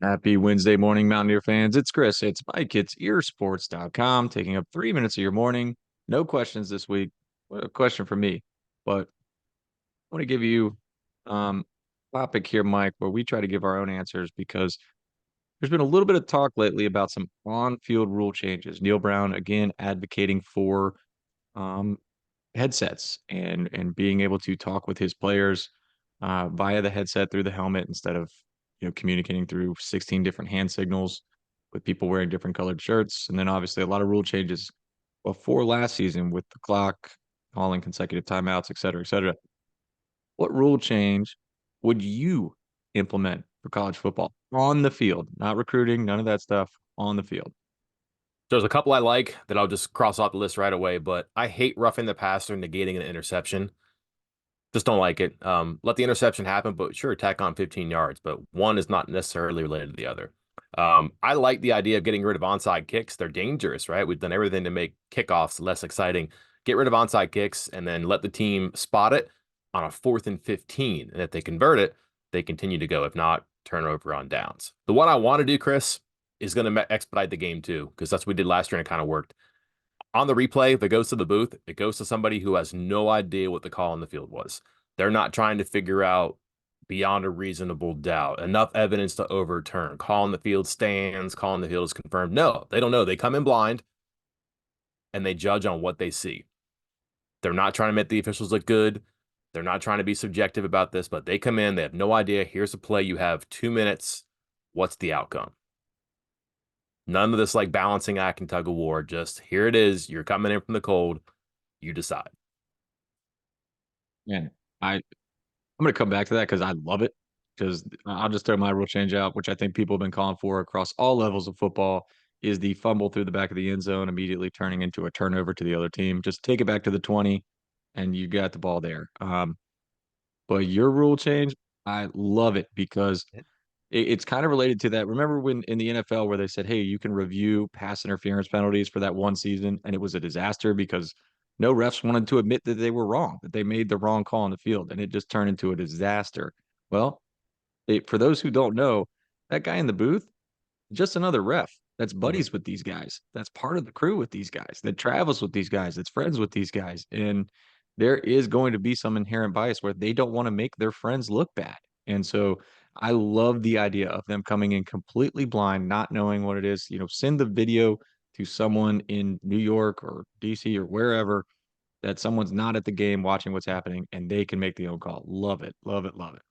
Happy Wednesday morning, Mountaineer fans. It's Chris. It's Mike. It's earsports.com, taking up 3 minutes of your morning. No questions this week. What a question for me. But I want to give you topic here, Mike, where we try to give our own answers because there's been a little bit of talk lately about some on-field rule changes. Neil Brown again advocating for um, headsets and being able to talk with his players via the headset through the helmet instead of communicating through 16 different hand signals with people wearing different colored shirts. And then obviously a lot of rule changes before last season with the clock calling consecutive timeouts, et cetera, et cetera. What rule change would you implement for college football on the field? Not recruiting, none of that stuff on the field. There's a couple I like that I'll just cross off the list right away, but I hate roughing the passer, negating an interception. Just don't like it. Let the interception happen, but sure, tack on 15 yards, but one is not necessarily related to the other. I like the idea of getting rid of onside kicks. They're dangerous, right? We've done everything to make kickoffs less exciting. Get rid of onside kicks and then let the team spot it on a 4th and 15. And if they convert it, they continue to go. If not, turnover on downs. The one I want to do, Chris, is going to expedite the game too, because that's what we did last year and it kind of worked. On the replay, if it goes to the booth, it goes to somebody who has no idea what the call on the field was. They're not trying to figure out beyond a reasonable doubt, enough evidence to overturn. Call on the field stands, call on the field is confirmed. No, they don't know. They come in blind and they judge on what they see. They're not trying to make the officials look good. They're not trying to be subjective about this, but they come in, they have no idea. Here's a play. You have 2 minutes. What's the outcome? None of this like balancing act and tug of war. Just here it is. You're coming in from the cold. You decide. And I'm going to come back to that because I love it. Because I'll just throw my rule change out, which I think people have been calling for across all levels of football, is the fumble through the back of the end zone, immediately turning into a turnover to the other team. Just take it back to the 20, and you got the ball there. But your rule change, I love it because it's kind of related to that. Remember when in the NFL where they said, "Hey, you can review pass interference penalties for that one season," and it was a disaster because no refs wanted to admit that they were wrong, that they made the wrong call on the field, and it just turned into a disaster. Well, for those who don't know, that guy in the booth, just another ref. That's Mhm. buddies with these guys. That's part of the crew with these guys. That travels with these guys. That's friends with these guys. And there is going to be some inherent bias where they don't want to make their friends look bad. And so I love the idea of them coming in completely blind, not knowing what it is. Send the video to someone in New York or DC or wherever that someone's not at the game watching what's happening and they can make the own call. Love it. Love it. Love it.